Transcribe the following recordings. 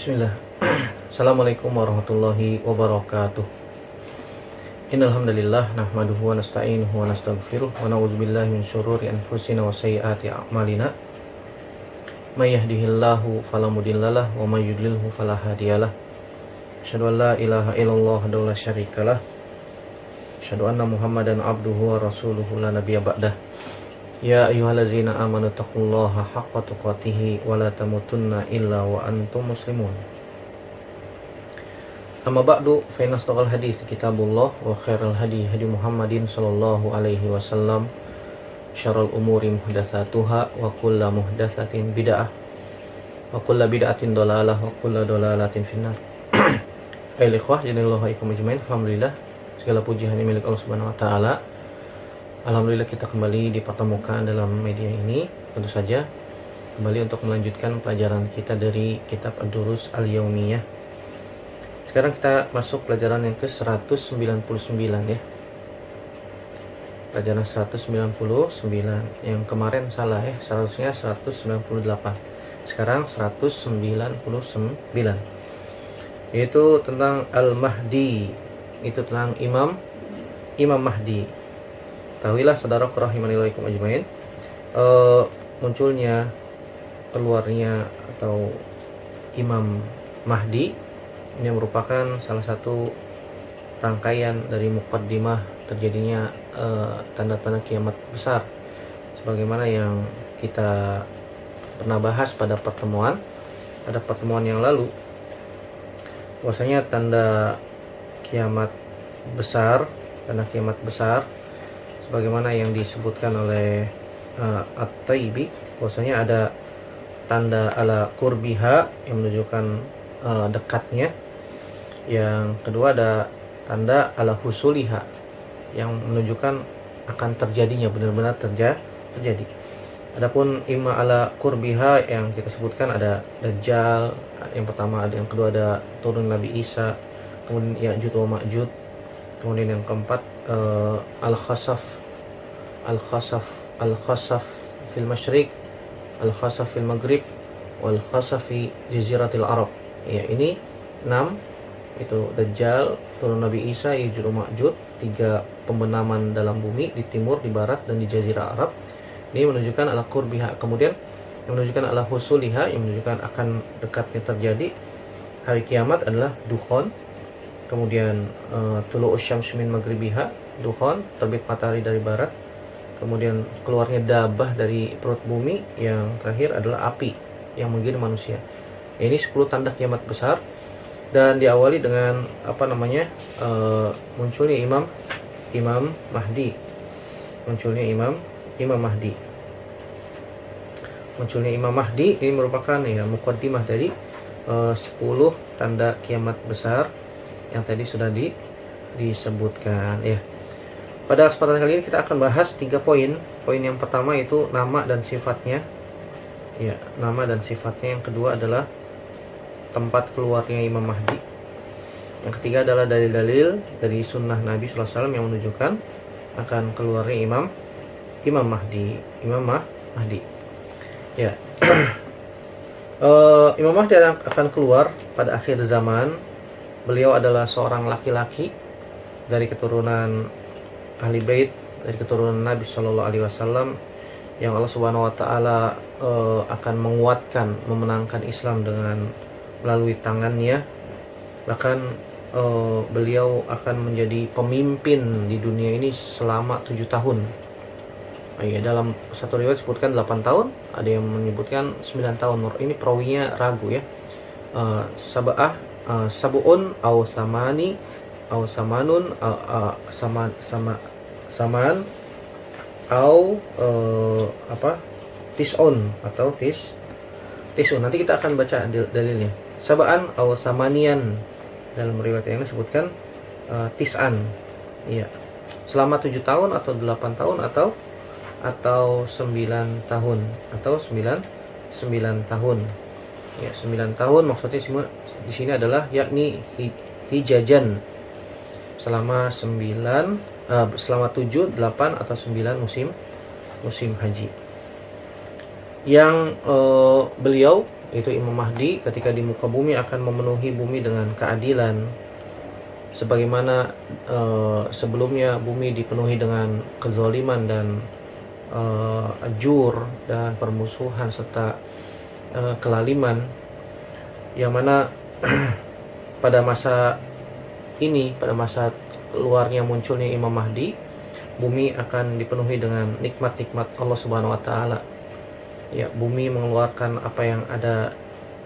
Bismillah. Assalamualaikum warahmatullahi wabarakatuh. Innal hamdalillah nahmaduhu wa nasta'inuhu wa nastaghfiruh wa na'udzubillahi min syururi anfusina wa sayyiati a'malina. May yahdihillahu fala mudhillalah wa may yudlilhu fala hadiyalah. Asyhadu an la ilaha illallah wahdahu la syarikalah. Asyhadu anna Muhammadan abduhu wa rasuluhu la nabiyya ba'dah. Ya ayyuhallazina amanu taqullaha haqqa tuqatih wa la tamutunna illa wa antum muslimun. Amma ba'du, fa inna asdaqal hadits kitabullah wa khairal hadi hadi Muhammadin sallallahu alaihi wasallam. Syarrul umuri muhdatsatuha wa kullu muhdatsatin bid'ah wa kullu bid'atin dhalalah wa kullu dhalalatin finnar. Ayolah ikhwah, jazallahu khairan ajmain. Alhamdulillah, segala puji hanya milik Allah Subhanahu wa taala. Alhamdulillah kita kembali dipertemukan dalam media ini, tentu saja kembali untuk melanjutkan pelajaran kita dari kitab Ad-Durus Al-Yaumiyah. Sekarang kita masuk pelajaran yang ke-199 ya. Pelajaran 199, yang kemarin salah ya, seharusnya 198. Sekarang 199. Yaitu tentang Al-Mahdi. Itu tentang Imam Mahdi. Tahuilah saudaraku rahimanilaikum ajmain, munculnya, keluarnya atau Imam Mahdi ini merupakan salah satu rangkaian dari muqaddimah terjadinya tanda-tanda kiamat besar, sebagaimana yang kita pernah bahas pada pertemuan yang lalu, bahwasanya tanda kiamat besar sebagaimana yang disebutkan oleh At-Taibi, bahwasanya ada tanda ala qurbiha yang menunjukkan dekatnya. Yang kedua ada tanda ala husuliha yang menunjukkan akan terjadinya, benar-benar terjadi. Adapun imma ala qurbiha yang kita sebutkan ada Dajjal, yang pertama, ada yang kedua ada turun Nabi Isa, kemudian Ya'juj wa Ma'juj, kemudian yang keempat Al-Khasaf fil Masyriq, Al-Khasaf fil Maghrib, wal Khasaf fi Jaziratil Arab. Ya, ini 6, itu Dajjal, turun Nabi Isa, Ya'juj wa Ma'juj, 3 pembenaman dalam bumi di timur, di barat, dan di Jazirah Arab. Ini menunjukkan ala qurbiha. Kemudian yang menunjukkan ala husuliha, yang menunjukkan akan dekatnya terjadi hari kiamat adalah Dukhon. Kemudian tulu'us syams min maghribiha, Dukhon, terbit matahari dari barat. Kemudian keluarnya dabah dari perut bumi. Yang terakhir adalah api yang menggiring manusia. Ini 10 tanda kiamat besar, dan diawali dengan munculnya Imam Mahdi. Munculnya Imam Mahdi. Munculnya Imam Mahdi ini merupakan muqaddimah dari 10 tanda kiamat besar yang tadi sudah disebutkan ya. Pada kesempatan kali ini kita akan bahas 3 poin. Poin yang pertama itu nama dan sifatnya. Ya, nama dan sifatnya. Yang kedua adalah tempat keluarnya Imam Mahdi. Yang ketiga adalah dalil-dalil dari sunnah Nabi SAW yang menunjukkan akan keluarnya Imam Mahdi. Ya. Imam Mahdi akan keluar pada akhir zaman. Beliau adalah seorang laki-laki dari keturunan Ahli Bait, dari keturunan Nabi Shallallahu Alaihi Wasallam, yang Allah Subhanahu Wa Taala akan menguatkan, memenangkan Islam dengan melalui tangannya. Bahkan beliau akan menjadi pemimpin di dunia ini selama 7 tahun. Ya, dalam satu riwayat disebutkan 8 tahun, ada yang menyebutkan 9 tahun. Ini perawinya ragu ya. Sabu'un au samani au samanun saman au tis'un atau tisun. Nanti kita akan baca dalilnya. Sab'an au samanian, dalam riwayat yang disebutkan tis'an. Iya. Selama 7 tahun atau 8 tahun atau 9 tahun atau 9 tahun. Ya, 9 tahun maksudnya di sini adalah yakni hijajan selama 7, 8 atau 9 musim haji. Yang beliau Itu Imam Mahdi ketika di muka bumi akan memenuhi bumi dengan keadilan, sebagaimana sebelumnya bumi dipenuhi dengan kezaliman dan ajur dan permusuhan serta kelaliman, yang mana pada masa ini, pada masa keluarnya munculnya Imam Mahdi, bumi akan dipenuhi dengan nikmat-nikmat Allah Subhanahu wa taala. Ya, bumi mengeluarkan apa yang ada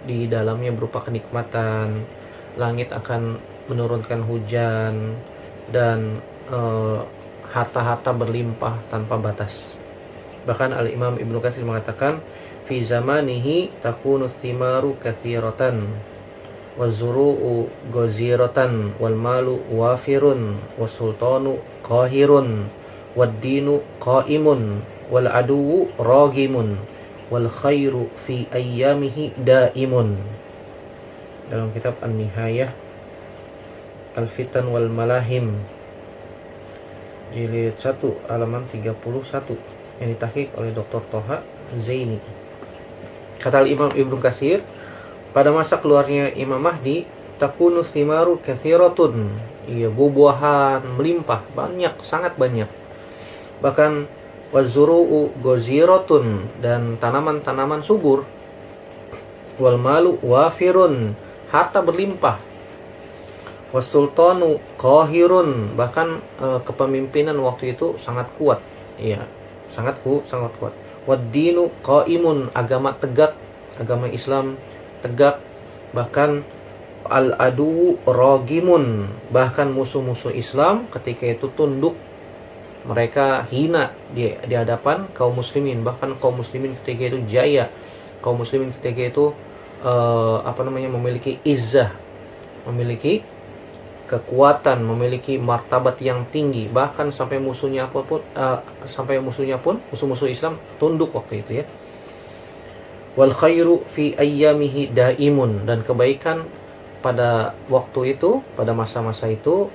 di dalamnya berupa kenikmatan, langit akan menurunkan hujan, dan harta-harta berlimpah tanpa batas. Bahkan Al-Imam Ibnu Katsir mengatakan, fi zamanihi takunu thimaru katsiratan wazuru'u goziratan wal malu wafirun wasultanu qahirun wad dinu qaimun wal aduwu ragimun wal khairu fi ayyamihi daimun. Dalam kitab An-Nihayah Al-Fitan wal Malahim jilid 1 halaman 31 yang ditahqiq oleh Dr. Toha Zaini. Kata Imam Ibnu Katsir, pada masa keluarnya Imam Mahdi takunu thimaru katsiratun, iya, buah-buahan melimpah, banyak, sangat banyak. Bahkan wazuru'u goziratun, dan tanaman-tanaman subur. Wal malu wafirun, harta berlimpah. Wasultanu qahirun, bahkan kepemimpinan waktu itu sangat kuat. Iya, sangat kuat. Wad-dinu qaimun, agama tegak, agama Islam tegak. Bahkan al-adu ragimun, bahkan musuh-musuh Islam ketika itu tunduk, mereka hina di hadapan kaum muslimin. Bahkan kaum muslimin ketika itu jaya, kaum muslimin ketika itu memiliki izzah, memiliki kekuatan, memiliki martabat yang tinggi. Bahkan sampai musuh-musuh Islam tunduk waktu itu, ya. Wal khairu fi ayyamihi daimun, dan kebaikan pada waktu itu, pada masa-masa itu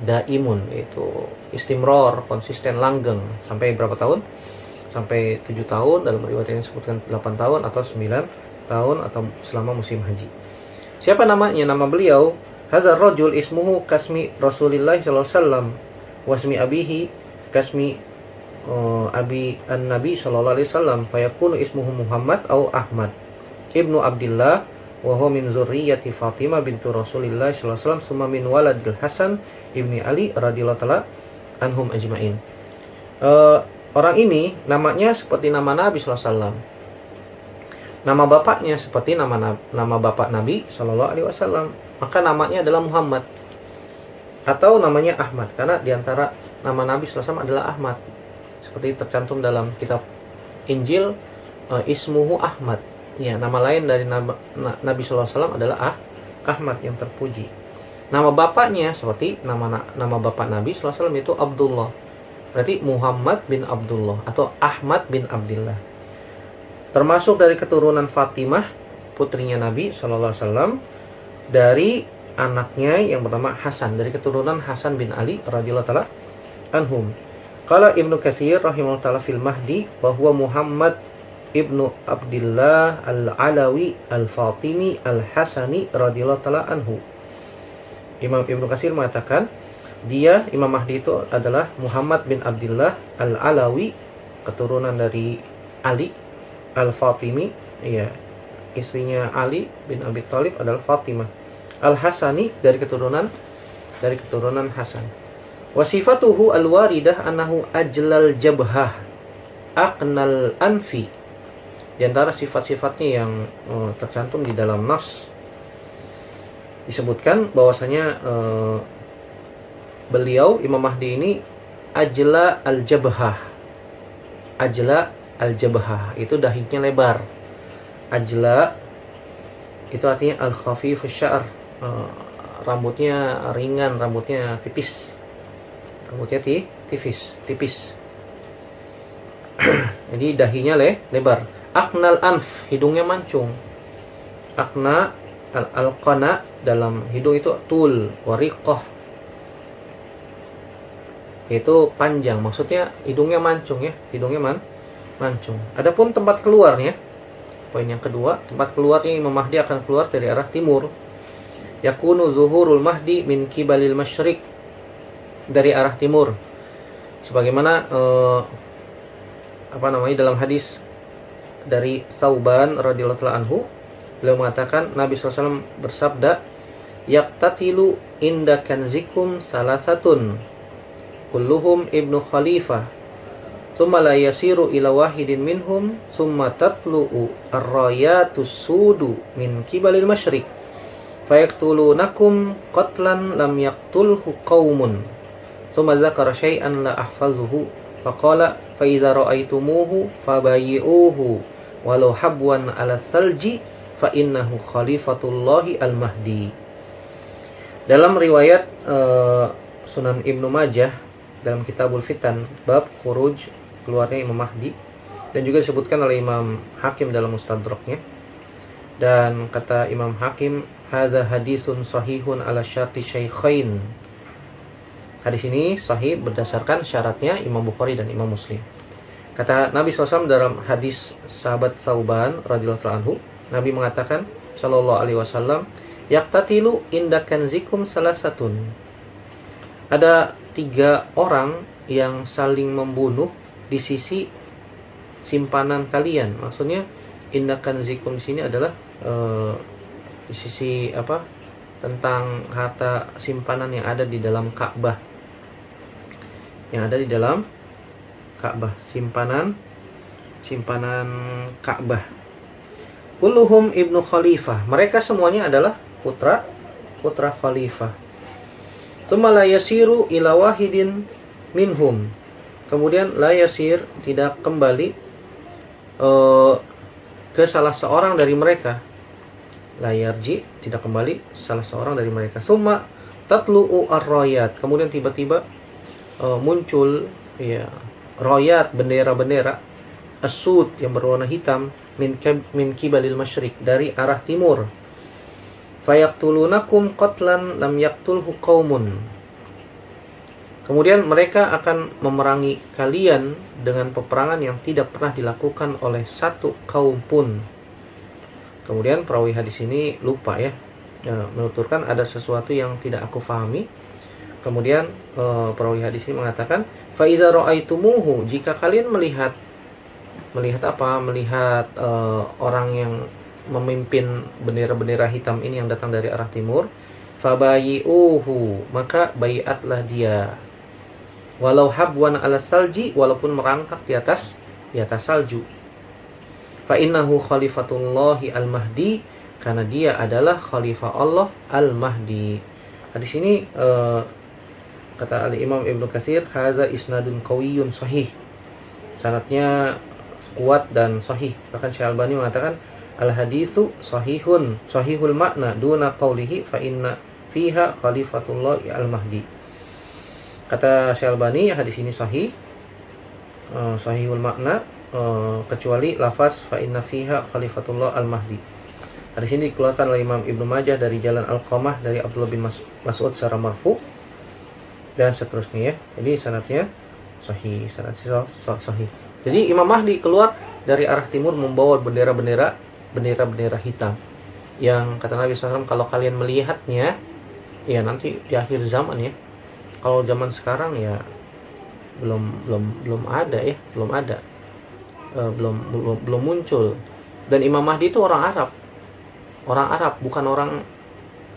daimun, yaitu istimror, konsisten, langgeng. Sampai berapa tahun? Sampai 7 tahun, dalam riwayat ini disebutkan 8 tahun atau 9 tahun, atau selama musim haji. Siapa namanya? Nama beliau Hadzal rajul ismuhu kasmi Rasulillah sallallahu alaihi wasallam wasmi abihi kasmi abi an-nabi sallallahu alaihi wasallam, fayakunu ismuhu Muhammad atau Ahmad ibnu Abdullah wa huwa min zurriyyati Fatimah bintu Rasulillah sallallahu alaihi wasallam summa min waladil Hasan ibni Ali radhiyallahu taala anhum ajmain. Orang ini namanya seperti nama Nabi sallallahu alaihi wasallam. Nama bapaknya seperti nama bapak Nabi sallallahu alaihi wasallam. Maka namanya adalah Muhammad atau namanya Ahmad, karena diantara nama Nabi sallallahu alaihi wasallam adalah Ahmad. Seperti tercantum dalam kitab Injil, ismuhu Ahmad. Ya, nama lain dari Nabi sallallahu alaihi wasallam adalah Ahmad yang terpuji. Nama bapaknya seperti nama bapak Nabi sallallahu alaihi wasallam itu Abdullah. Berarti Muhammad bin Abdullah atau Ahmad bin Abdullah. Termasuk dari keturunan Fatimah, putrinya Nabi sallallahu alaihi wasallam, dari anaknya yang bernama Hasan, dari keturunan Hasan bin Ali radhiyallahu taala anhum. Qala Ibnu Katsir rahimahullah taala fil Mahdi bahwa Muhammad ibnu Abdullah al-Alawi al-Fatimi al-Hasani radhiyallahu taala anhu. Imam Ibnu Katsir mengatakan dia, Imam Mahdi itu adalah Muhammad bin Abdullah al-Alawi, keturunan dari Ali, al-Fatimi, ya, istrinya Ali bin Abi Thalib adalah Fatimah. Al-Hasani dari keturunan Hasan. Wasifatuhu al-waridah annahu ajlal jabhah aqnal anfi. Di antara sifat-sifatnya yang tercantum di dalam nas disebutkan bahwasanya beliau Imam Mahdi ini ajla al-jabhah. Ajla al-jabhah itu dahinya lebar. Ajla itu artinya al-khafifus sya'r, rambutnya ringan, rambutnya tipis. Rambutnya tipis. Jadi dahinya lebar. Aqnal anf, hidungnya mancung. Aqna al-qana, dalam hidung itu tul, wariqah, yaitu panjang. Maksudnya hidungnya mancung, ya, hidungnya mancung. Adapun tempat keluarnya Poin yang kedua, tempat keluarnya Imam Mahdi akan keluar dari arah timur. Yakunu zuhurul Mahdi min kibalil masyriq, dari arah timur. Sebagaimana dalam hadis dari Tsauban radhiyallahu anhu, beliau mengatakan Nabi SAW bersabda, yaqtatilu inda kanzikum salasatun kulluhum ibnu khalifah summa la yasiru ila wahidin minhum summa tatlu'u ar-rayatus sudu min kibalil masyriq fayaktulunakum qatlan lam yaqtulhu qaumun summa dzakara syai'an la ahfazuhu faqala fa idza ra'aitumuhu fabayyi'uhu walau habwan 'ala thalji fa innahu khalifatullahi al-mahdi. Dalam riwayat Sunan Ibnu Majah dalam Kitabul Fitan bab khuruj, keluarnya Imam Mahdi, dan juga disebutkan oleh Imam Hakim dalam Mustadraknya. Dan kata Imam Hakim, hadza hadisun sahihun ala syarti syaikhain. Hadis ini sahih berdasarkan syaratnya Imam Bukhari dan Imam Muslim. Kata Nabi SAW dalam hadis sahabat Tsauban radhiyallahu anhu, Nabi mengatakan sallallahu alaihi wasallam, yaqtatilu inda kanzikum salasatun. Ada 3 orang yang saling membunuh di sisi simpanan kalian. Maksudnya inda kanzikum di sini adalah di sisi tentang harta simpanan yang ada di dalam Ka'bah. Yang ada di dalam Ka'bah, simpanan Ka'bah. Kulluhum ibnu khalifah. Mereka semuanya adalah putra khalifah. Tsumma la yasiru ila wahidin minhum. Kemudian la yasir, tidak kembali ke salah seorang dari mereka. La yarji, tidak kembali salah seorang dari mereka. Tsumma tatlu'u ar-rayat. Kemudian tiba-tiba muncul rayat, bendera-bendera as-sud yang berwarna hitam min kibalil masyriq, dari arah timur. Fayaktulunakum qatlan lam yaktulhu qaumun. Kemudian mereka akan memerangi kalian dengan peperangan yang tidak pernah dilakukan oleh satu kaum pun. Kemudian perawi hadis ini lupa menuturkan ada sesuatu yang tidak aku fahami. Kemudian perawi hadis ini mengatakan, fa idza ra'aitumuhu, jika kalian melihat orang yang memimpin bendera-bendera hitam ini yang datang dari arah timur, fabayi'uhu, maka baiatlah dia, walau habwan 'ala salji, walaupun merangkak di atas salju. Fa innahu khalifatullahi al-mahdi, karena dia adalah khalifah Allah al-mahdi. Hadis ini kata Al-Imam Ibnu Katsir, hadza isnadun qawiyyun sahih. Sanadnya kuat dan sahih. Bahkan Syekh Albani mengatakan al-haditsu sahihul makna duna qawlihi fa inna fiha khalifatullah al-mahdi. Kata Syekh Albani, hadis ini sahihul makna, kecuali lafaz fa inna fiha khalifatullah al-mahdi. Hadis ini dikeluarkan oleh Imam Ibnu Majah dari jalan Al-Qamah dari Abdullah bin Mas'ud secara marfu dan seterusnya Jadi sanadnya sahih, sahih. Jadi Imam Mahdi keluar dari arah timur membawa bendera-bendera hitam, yang kata Nabi SAW, kalau kalian melihatnya nanti di akhir zaman Kalau zaman sekarang belum muncul. Dan Imam Mahdi itu orang Arab, bukan orang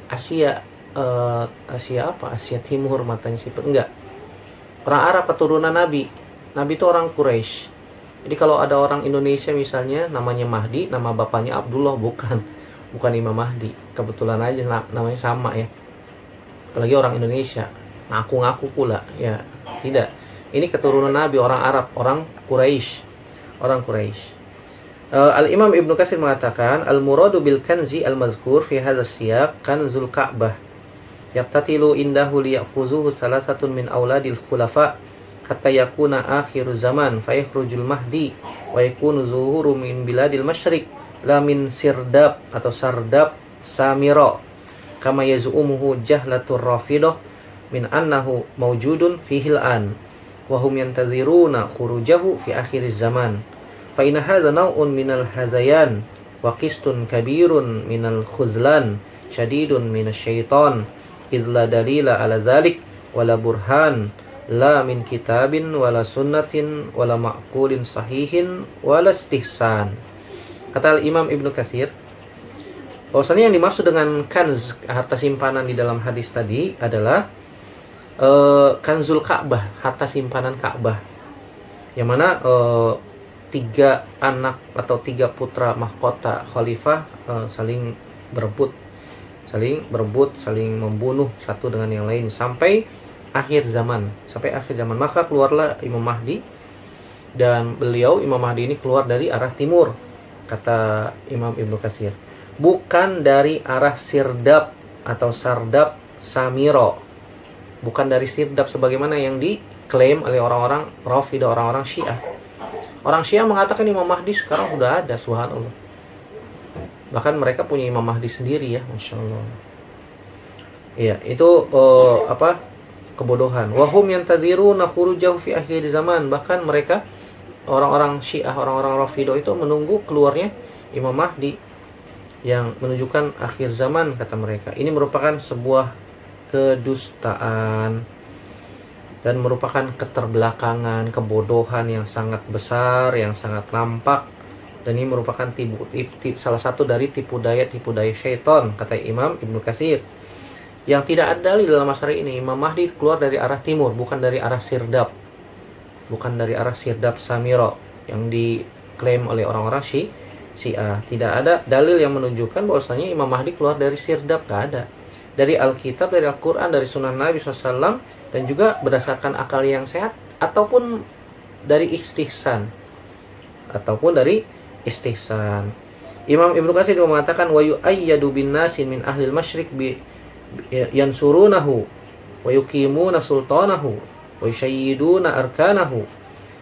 Asia Timur matanya sipit, enggak. Orang Arab, keturunan Nabi itu orang Quraisy. Jadi kalau ada orang Indonesia misalnya namanya Mahdi, nama bapaknya Abdullah, bukan Imam Mahdi. Kebetulan aja namanya sama Apalagi orang Indonesia, ngaku-ngaku pula tidak. Ini keturunan Nabi, orang Arab, orang Quraisy. Al-Imam Ibnu Katsir mengatakan, al-muradu bil kanzi al-mazkur fi hadzal siyaq kanzul Ka'bah. Yaqtatilu indahu liya'khuzuhu salasatun min auladil khulafa hatta yakuna akhiru zaman fayakhrujul mahdi wa yakunu zuhuru min biladil masyriq la min sirdab atau sardab samira kama yazumuhu jahlatur rafidah min annahu mawjudun fihil an wa hum yantaziruna khurujahu fi akhiriz zaman fa inna hadha naw'un minal hazayan wa qistun kabirun minal khuzlan syadidun minasyaiton idla dalila ala zalik wala burhan la min kitabin wala sunnatin wala ma'qulin sahihin wala istihsan. Kata Imam Ibnu Katsir, bahwasanya yang dimaksud dengan kanz, harta simpanan di dalam hadis tadi adalah kanzul Ka'bah, harta simpanan Ka'bah, yang mana 3 anak atau 3 putra mahkota khalifah saling berebut, saling membunuh satu dengan yang lain sampai akhir zaman. Maka keluarlah Imam Mahdi, dan beliau Imam Mahdi ini keluar dari arah timur, kata Imam Ibnu Katsir, bukan dari arah Sirdab atau Sardab Samiro, bukan dari Sirdab sebagaimana yang diklaim oleh orang-orang Rafidah, orang-orang Syiah. Orang Syiah mengatakan Imam Mahdi sekarang sudah ada, subhanallah. Bahkan mereka punya Imam Mahdi sendiri ya, Masya Allah. Iya, itu kebodohan. Wahum yantaziruna khurujahu fi akhir zaman. Bahkan mereka orang-orang Syiah, orang-orang Rafidah itu menunggu keluarnya Imam Mahdi yang menunjukkan akhir zaman, kata mereka. Ini merupakan sebuah kedustaan dan merupakan keterbelakangan, kebodohan yang sangat besar, yang sangat nampak, dan ini merupakan salah satu dari tipu daya syaitan, kata Imam Ibnu Katsir. Yang tidak ada dalil dalam masalah ini. Imam Mahdi keluar dari arah timur, bukan dari arah Sirdab, bukan dari arah Sirdab Samiro yang diklaim oleh orang-orang Syiah. Tidak ada dalil yang menunjukkan bahwasanya Imam Mahdi keluar dari Sirdab, tidak ada. Dari Alkitab, dari Al-Quran, dari Sunnah Nabi SAW, dan juga berdasarkan akal yang sehat, ataupun dari istihsan. Imam Ibnu Katsir juga mengatakan, wa yu'ayyadu bin nasin min ahlil masyriq bi yansurunahu wa yuqimuna sultanahu wa yushayyiduna arkanahu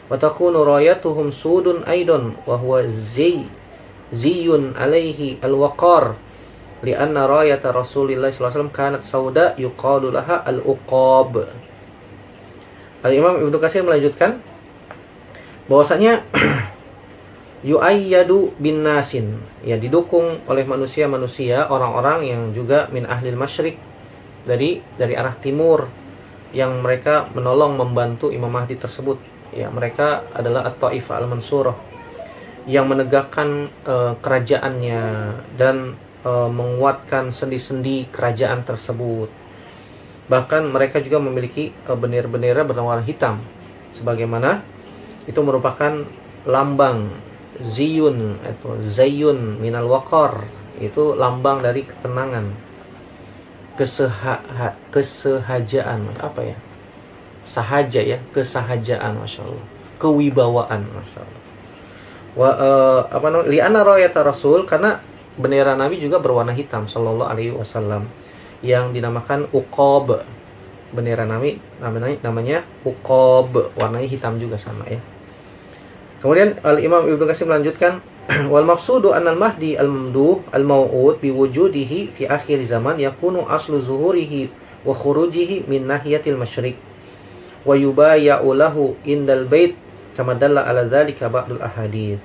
wa takunu rayatuhum sudun aidan wa huwa ziyun alaihi al-waqar lianna rayata Rasulillah sallallahu alaihi wasallam kanat sauda yuqalu laha al-uqab. Al-Imam Ibnu Katsir melanjutkan bahwasanya yu'ayyadu bin nasin, ya, didukung oleh manusia-manusia, orang-orang yang juga min ahlil masyriq, dari arah timur, yang mereka menolong, membantu Imam Mahdi tersebut. Ya, mereka adalah at-Taifah al-Mansurah yang menegakkan kerajaannya dan menguatkan sendi-sendi kerajaan tersebut. Bahkan mereka juga memiliki bendera-bendera berwarna hitam, sebagaimana itu merupakan lambang ziyun atau zayun minal waqar, itu lambang dari ketenangan, kesahajaan, kesahajaan, Masya Allah, kewibawaan, Masya Allah. Li'anna rayata Rasul, karena bendera Nabi juga berwarna hitam sallallahu alaihi wasallam, yang dinamakan uqab. Bendera Nabi namanya uqab, warnanya hitam juga sama ya. Kemudian Al-Imam Ibnu Katsir melanjutkan, wal maqsudu annal mahdi al-mamduh al-mau'ud bi wujudihi fi akhir zaman yakunu aslu zuhurihi wa khurujihi min nahiyatil masyriq wa yubaya'u lahu indal bait kama dalla ala dzalika ba'dul ahadits.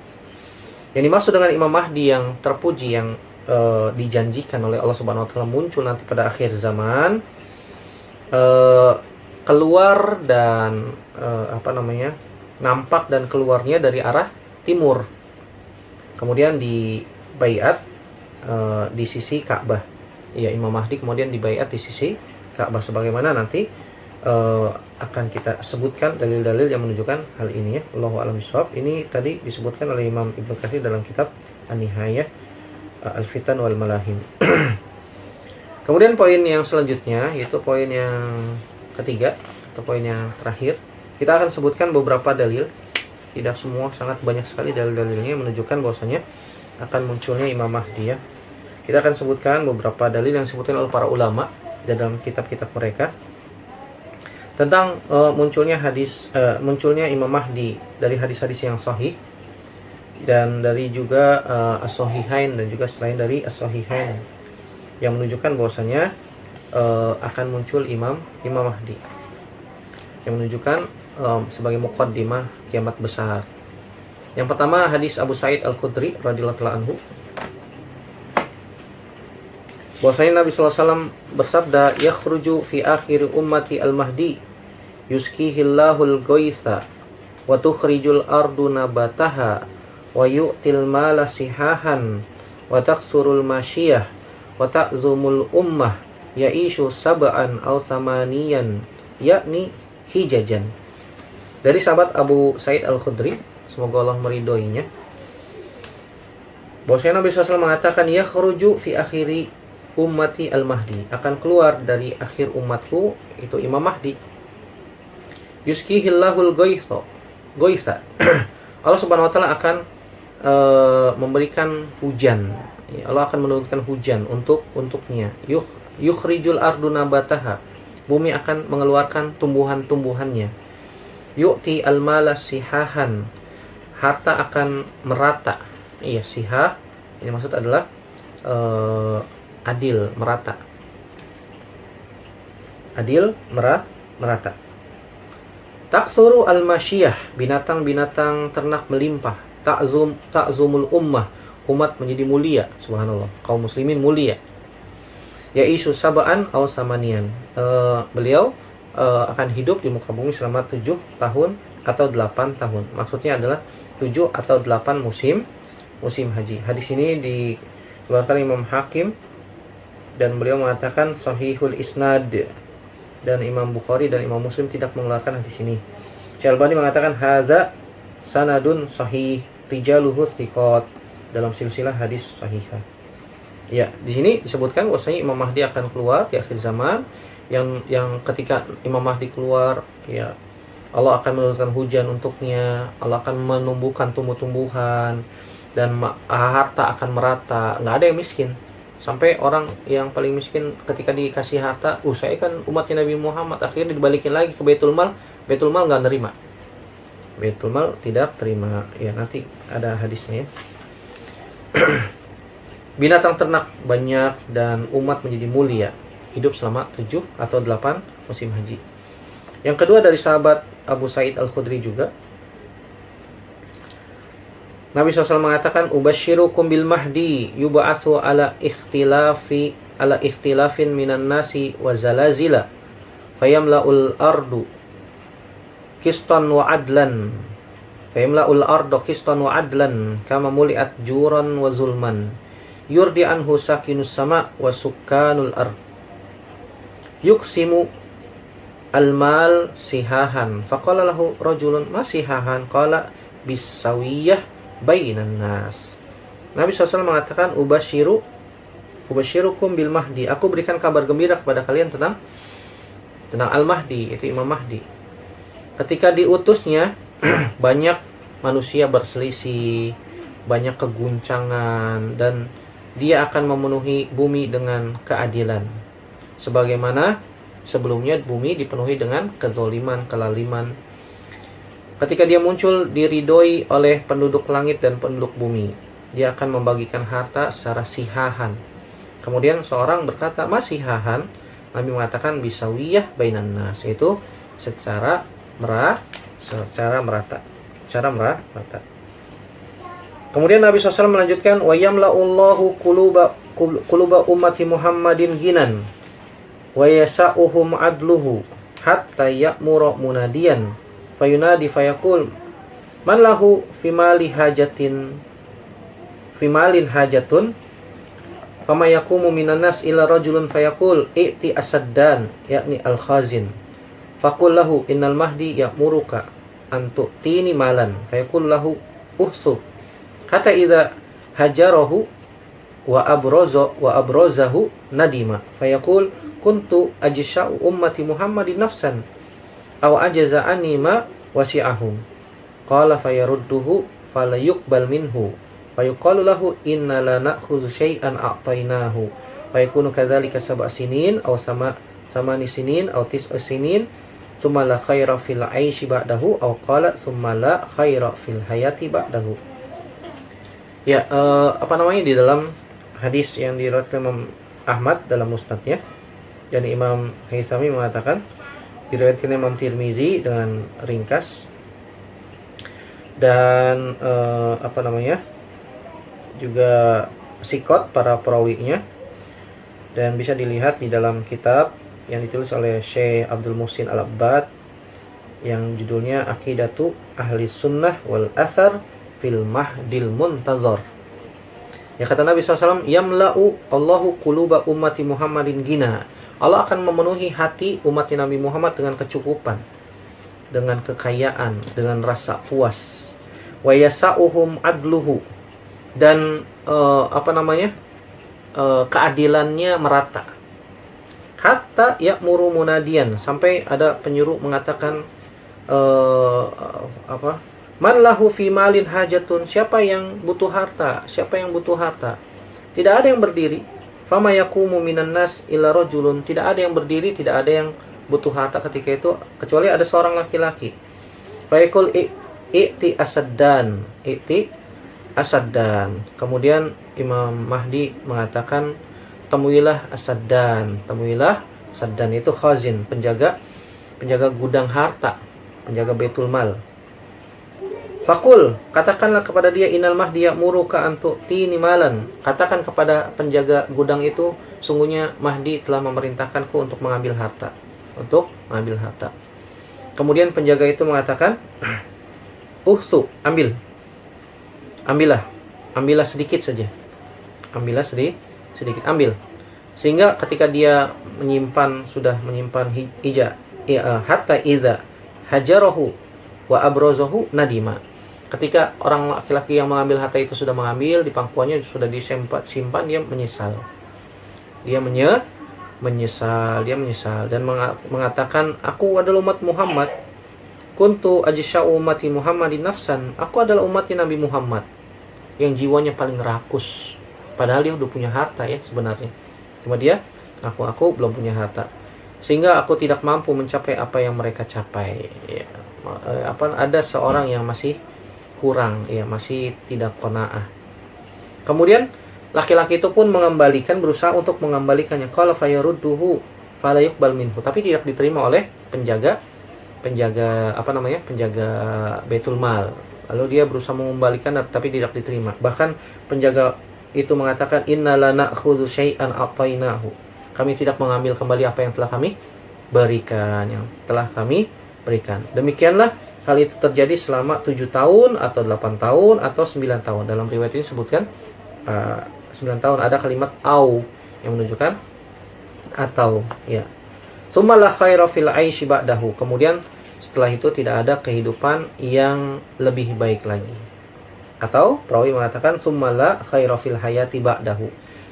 Yang dimaksud dengan Imam Mahdi yang terpuji, yang dijanjikan oleh Allah Subhanahu wa taala muncul nanti pada akhir zaman, keluar dan nampak dan keluarnya dari arah timur, kemudian di baiat di sisi Ka'bah. Ya, Imam Mahdi kemudian di baiat di sisi Ka'bah, sebagaimana nanti akan kita sebutkan dalil-dalil yang menunjukkan hal ini ya. Allahu a'lam bishawab. Ini tadi disebutkan oleh Imam Ibnu Katsir dalam kitab An-Nihayah Al-Fitan wal Malahim. Kemudian poin yang selanjutnya, yaitu poin yang ketiga atau poin yang terakhir, kita akan sebutkan beberapa dalil. Tidak semua, sangat banyak sekali dalil-dalilnya yang menunjukkan bahwasanya akan munculnya Imam Mahdi ya. Kita akan sebutkan beberapa dalil yang disebutkan oleh para ulama dalam kitab-kitab mereka tentang munculnya Imam Mahdi dari hadis-hadis yang sahih, dan dari juga as-sahihain, dan juga selain dari as-sahihain, yang menunjukkan bahwasanya akan muncul Imam Mahdi, yang menunjukkan sebagai muqaddimah kiamat besar. Yang pertama, hadis Abu Sa'id Al-Khudri radhiyallahu anhu Bahwasanya Nabi sallallahu alaihi wasallam bersabda, yakhruju fi akhir ummati al-mahdi yuskihillahul ghaitha wa tukhrijul ardu nabataha wa yu'til mala sihahan wa taksurul masyiyah wa ta'zumul ummah ya'ishu sab'an aw samaniyan yakni hijajan. Dari sahabat Abu Sa'id Al-Khudri, semoga Allah meridhoinya, bahwasanya Nabi SAW mengatakan, yakhruju fi akhiri ummati al-mahdi, akan keluar dari akhir umatku, itu Imam Mahdi, yuskihillahul ghaitha Allah Subhanahu wa taala akan memberikan hujan. Allah akan menurunkan hujan untuknya. Yukhrijul ardu nabataha, bumi akan mengeluarkan tumbuhan-tumbuhannya. Yu'ti al-mala sihahan, harta akan merata. Iya, sihah ini maksud adalah adil, merata. Adil, merata. Taksuru al-masyiyah, binatang-binatang ternak melimpah. Ta'zumul ummah, umat menjadi mulia. Subhanallah, kaum muslimin mulia. Yaisu sab'an aw samanian, beliau akan hidup di muka bumi selama 7 tahun atau 8 tahun. Maksudnya adalah 7 atau 8 musim haji. Hadis ini dikeluarkan Imam Hakim dan beliau mengatakan sahihul isnad, dan Imam Bukhari dan Imam Muslim tidak mengeluarkan hadis ini. Syalbani mengatakan hadza sanadun sahih rijaluhu thiqat, dalam silsilah hadis sahihah. Ya, di sini disebutkan bahwasanya Imam Mahdi akan keluar di akhir zaman, yang ketika Imam Mahdi keluar, ya Allah akan menurunkan hujan untuknya, Allah akan menumbuhkan tumbuh-tumbuhan, dan harta akan merata, nggak ada yang miskin. Sampai orang yang paling miskin ketika dikasih harta, saya kan umatnya Nabi Muhammad, akhirnya dibalikin lagi ke Baitul Mal nggak nerima. Baitul Mal tidak terima. Ya, nanti ada hadisnya ya. Binatang ternak banyak dan umat menjadi mulia, hidup selama 7 atau 8 musim haji. Yang kedua dari sahabat Abu Sa'id Al-Khudri juga, Nabi SAW mengatakan, ubasyirukum bil mahdi yub'atsu ala ikhtilafin minan nasi wa zalazila fayamla'ul ardu qistan wa adlan kama muli'at juran wa zulman yurdi anhu sakinus sama wa sukkanul ard yuqsimu al-mal sihahan faqala lahu rajulun ma sihahan qala bisawiyah bainan nas. Nabi SAW mengatakan, ubasyirukum bil mahdi, aku berikan kabar gembira kepada kalian tentang al-mahdi, itu Imam Mahdi. Ketika diutusnya banyak manusia berselisih, banyak keguncangan, dan dia akan memenuhi bumi dengan keadilan, sebagaimana sebelumnya bumi dipenuhi dengan kezaliman, kelaliman. Ketika dia muncul, diridhoi oleh penduduk langit dan penduduk bumi. Dia akan membagikan harta secara sihahan. Kemudian seorang berkata, masihahan. Nabi mengatakan bisawiyah bainan nas, itu secara merata. Kemudian Nabi SAW melanjutkan, wa yamla'ullahu quluba ummati Muhammadin ginan wa yasa'uhum adluhu hatta ya'muru munadiyan fayunadi fayaqul man lahu fimalin hajatun fama yaqumu minan nas illa rajulun fayaqul i'ti asaddan yakni al-khazin faqul lahu innal mahdi ya'muruka an tu'tini malan fayaqul lahu uhsu hatta idza hajarahu wa abrazahu nadima fayaqul kuntu ajsha'u ummati Muhammadin nafsan aw ajaza anni ma wasi'ahum qala fayarudduhu falayuqbal minhu fayuqalu lahu inna la na'khudhu syai'an a'tainahu fayakunu kadzalika sab'a sinin aw samani sinin aw tis'a sinin thumma la khaira fil 'aishi ba'dahu aw qala thumma la khaira fil hayati ba'dahu. Ya, di dalam hadis yang diriwayatkan Imam Ahmad dalam musnadnya, dan Imam Haitsami mengatakan diriwayatkan Imam Tirmizi dengan ringkas, dan juga sikot para perawinya, dan bisa dilihat di dalam kitab yang ditulis oleh Syekh Abdul Muhsin Al-Abbad yang judulnya Aqidatu Ahli Sunnah wal Athar fil Mahdil Muntazar. Ya, kata Nabi SAW, yamla'u Allahu quluba ummati Muhammadin gina. Allah akan memenuhi hati umat Nabi Muhammad dengan kecukupan, dengan kekayaan, dengan rasa puas. Wa yasa'uhum adluhu, dan keadilannya merata. Hatta ya'muru munadian, sampai ada penyuruh mengatakan man lahu fi malin hajatun, siapa yang butuh harta, siapa yang butuh harta. Tidak ada yang berdiri. Fama yaqumu minan nas illa rajulun, tidak ada yang berdiri, tidak ada yang butuh harta ketika itu kecuali ada seorang laki-laki. Fayaqul i'ti asaddan, i'ti asaddan. Kemudian Imam Mahdi mengatakan, temuilah asaddan, temuilah asaddan, itu khazin, penjaga gudang harta, penjaga Baitul Mal. Fakul, katakanlah kepada dia, innal mahdi ya'muruka an tu'tini malan. Katakan kepada penjaga gudang itu, sungguhnya Mahdi telah memerintahkanku untuk mengambil harta. Untuk mengambil harta. Kemudian penjaga itu mengatakan, ambillah sedikit saja. Ambillah sedikit, ambil. Sehingga ketika dia sudah menyimpan hatta idza hajarahu wa abrazahu nadima. Ketika orang laki-laki yang mengambil harta itu sudah mengambil, di pangkuannya sudah disimpan, dia menyesal. Dia menyesal dan mengatakan, aku adalah umat Muhammad. Kuntu ajsha'u ummati Muhammadin nafsan. Aku adalah umat Nabi Muhammad yang jiwanya paling rakus. Padahal dia udah punya harta ya sebenarnya. Cuma dia aku belum punya harta. Sehingga aku tidak mampu mencapai apa yang mereka capai. Ya. Ada seorang yang masih kurang, ya, masih tidak qanaah. Kemudian laki-laki itu pun berusaha untuk mengembalikannya. Qala fayarudduhu fala yuqbal minhu, tapi tidak diterima oleh penjaga Baitul Mal. Lalu dia berusaha mengembalikan tapi tidak diterima. Bahkan penjaga itu mengatakan, innala na'khudhu syai'an atainahu. Kami tidak mengambil kembali apa yang telah kami berikan, Demikianlah hal itu terjadi selama 7 tahun atau 8 tahun atau 9 tahun. Dalam riwayat ini disebutkan 9 tahun. Ada kalimat au yang menunjukkan atau, ya. Tsumma la khaira fil 'aishi ba'dahu. Kemudian setelah itu tidak ada kehidupan yang lebih baik lagi. Atau perawi mengatakan tsumma la khaira fil hayati ba'dahu.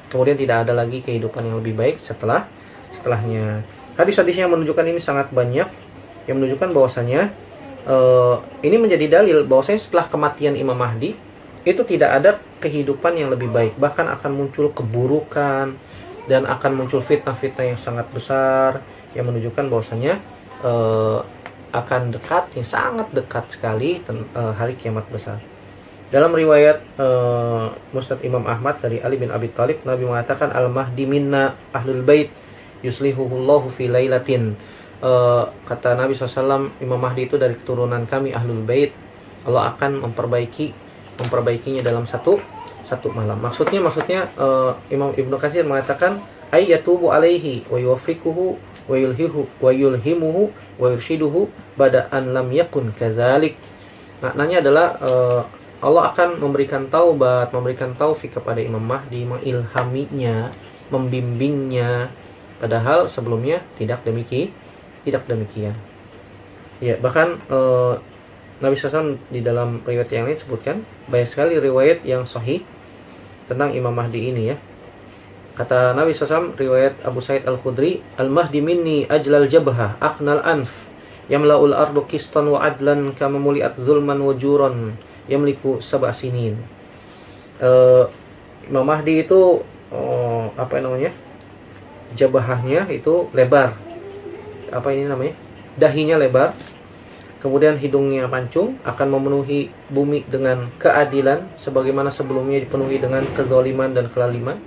Kemudian tidak ada lagi kehidupan yang lebih baik setelahnya. Hadis-hadisnya menunjukkan ini sangat banyak, yang menunjukkan bahwasanya ini menjadi dalil bahwasanya setelah kematian Imam Mahdi itu tidak ada kehidupan yang lebih baik, bahkan akan muncul keburukan dan akan muncul fitnah-fitnah yang sangat besar, yang menunjukkan bahwasanya akan sangat dekat sekali hari kiamat besar. Dalam riwayat Musnad Imam Ahmad dari Ali bin Abi Thalib, Nabi mengatakan, al-mahdi minna ahlul bait yuslihuhullahu fi lailatin. Kata Nabi SAW, Imam Mahdi itu dari keturunan kami ahlul bait, Allah akan memperbaikinya dalam satu malam. Maksudnya Imam Ibnu Katsir mengatakan, ay yatubu alaihi wa yuwaffiquhu wa yulhimuhu wa yurshiduhu bada an lam yakun kadzalik. Maknanya adalah Allah akan memberikan taubat, memberikan taufik kepada Imam Mahdi, mengilhaminya, membimbingnya, padahal sebelumnya tidak demikian. Ya, bahkan Nabi SAW di dalam riwayat yang lain sebutkan banyak sekali riwayat yang sahih tentang Imam Mahdi ini, ya. Kata Nabi SAW, riwayat Abu Sa'id Al-Khudri, al-Mahdi minni ajlal jabhah aqnal anf yamla'ul ardu qistan wa adlan kama muliat zulman wa juran yamliku sab'a sinin. Imam Mahdi itu jabahahnya itu lebar. Dahinya lebar, kemudian hidungnya mancung, akan memenuhi bumi dengan keadilan sebagaimana sebelumnya dipenuhi dengan kezaliman dan kelaliman,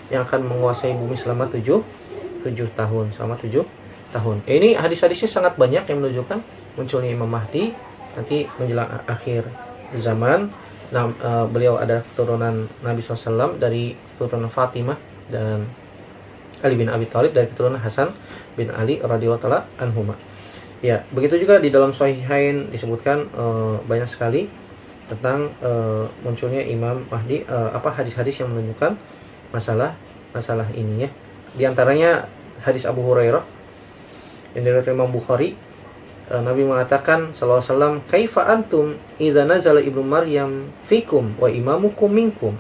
yang akan menguasai bumi selama 7 tahun. Ini hadis-hadisnya sangat banyak yang menunjukkan munculnya Imam Mahdi nanti menjelang akhir zaman. Beliau ada keturunan Nabi SAW dari keturunan Fatimah dan Ali bin Abi Thalib dari keturunan Hasan bin Ali radhiyallahu taala anhuma. Ya, begitu juga di dalam Sahihain disebutkan banyak sekali tentang munculnya Imam Mahdi, hadis-hadis yang menunjukkan masalah ini ya. Di antaranya hadis Abu Hurairah yang diriwayatkan Imam Bukhari, Nabi mengatakan sallallahu alaihi wasallam, "Kaifa antum idza nazala ibnu Maryam fikum wa imamukum minkum?"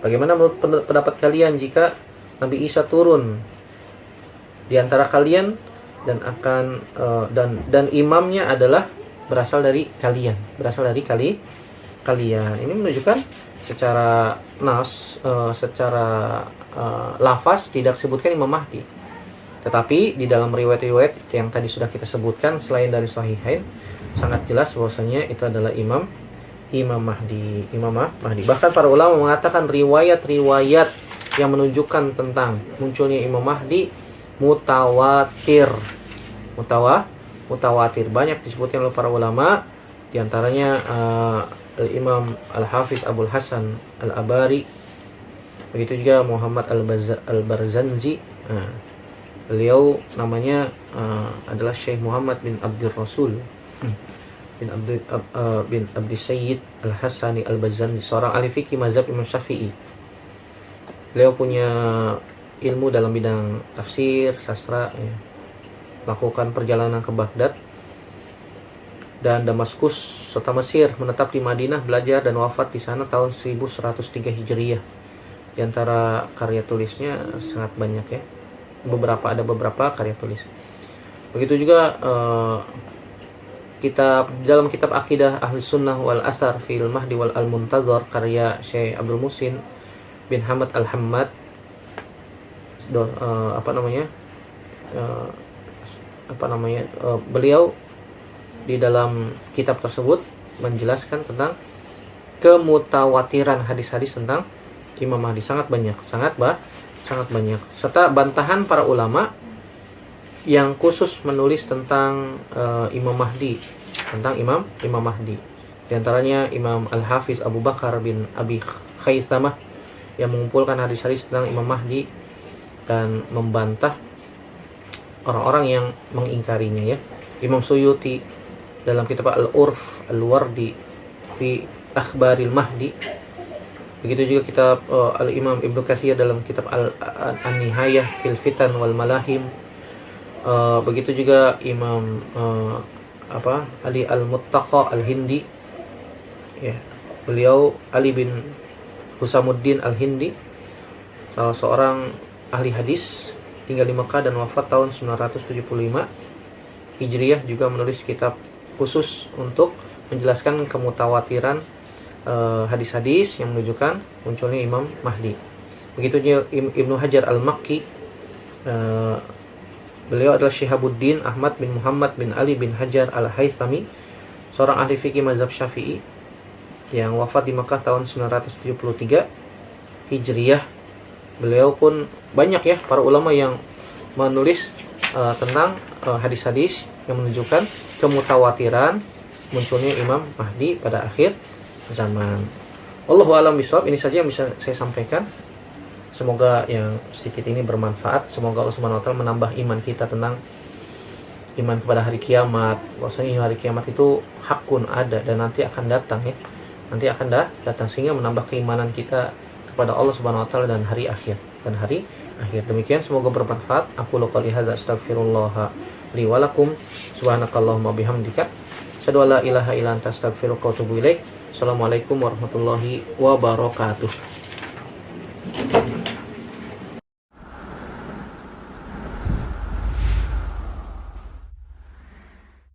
Bagaimana menurut pendapat kalian jika Nabi Isa turun di antara kalian dan akan dan imamnya adalah berasal dari kalian. Ini menunjukkan secara lafaz tidak disebutkan Imam Mahdi. Tetapi di dalam riwayat-riwayat yang tadi sudah kita sebutkan selain dari Sahihain sangat jelas bahwasanya itu adalah Imam Mahdi. Bahkan para ulama mengatakan riwayat-riwayat yang menunjukkan tentang munculnya Imam Mahdi mutawatir. Banyak disebutkan oleh para ulama, di antaranya Imam Al-Hafiz Abul Hasan Al-Abari, begitu juga Muhammad Al-Barzanji. Beliau namanya adalah Syekh Muhammad bin Abdul Rasul bin Abdi Sayyid Al-Hasani Al-Barzanji, seorang ahli fikih mazhab Imam Syafi'i. Beliau punya ilmu dalam bidang tafsir, sastra ya. Melakukan perjalanan ke Baghdad dan Damaskus serta Mesir, menetap di Madinah, belajar dan wafat di sana tahun 1103 Hijriyah. Di antara karya tulisnya sangat banyak ya. Ada beberapa karya tulis. Begitu juga dalam kitab Aqidah Ahli Sunnah wal Asar fil Mahdi wal Al-Muntazar karya Syekh Abdul Muhsin bin Hamad Al-Hammad, beliau di dalam kitab tersebut menjelaskan tentang kemutawatiran hadis-hadis tentang Imam Mahdi, sangat banyak, serta bantahan para ulama yang khusus menulis tentang Imam Mahdi, Di antaranya Imam Al-Hafiz Abu Bakar bin Abi Khaythamah yang mengumpulkan hadis-hadis tentang Imam Mahdi dan membantah orang-orang yang mengingkarinya ya. Imam Suyuti dalam kitab Al-Urf Al-Wardi fi Akhbaril Mahdi. Begitu juga kitab Al-Imam Ibnu Katsir dalam kitab An-Nihayah fil Fitan wal Malahim. Begitu juga Imam Ali Al-Muttaqa Al-Hindi ya. Beliau Ali bin Husamuddin Al-Hindi, salah seorang ahli hadis, tinggal di Mekah dan wafat tahun 975 Hijriyah, juga menulis kitab khusus untuk menjelaskan kemutawatiran hadis-hadis yang menunjukkan munculnya Imam Mahdi. Begitu juga Ibnu Hajar Al-Makki, beliau adalah Syihabuddin Ahmad bin Muhammad bin Ali bin Hajar Al-Haythami, seorang ahli fikih mazhab Syafi'i yang wafat di Mekah tahun 973 Hijriyah. Beliau pun banyak ya para ulama yang menulis tentang hadis-hadis yang menunjukkan kemutawatiran munculnya Imam Mahdi pada akhir zaman. Wallahu a'lam bishawab. Ini saja yang bisa saya sampaikan. Semoga yang sedikit ini bermanfaat. Semoga Allah Subhanahu wa taala menambah iman kita tentang iman kepada hari kiamat. Bahwasanya hari kiamat itu hakun, ada dan nanti akan datang ya. Nanti akan datang, sehingga menambah keimanan kita kepada Allah Subhanahu wa taala dan hari akhir. Demikian, semoga bermanfaat. Aku qouli hadza astaghfirullah li wa lakum. Subhanakallahumma bihamdika asyhadu an la ilaha illa anta astaghfiruka wa atubu ilaik. Assalamualaikum warahmatullahi wabarakatuh.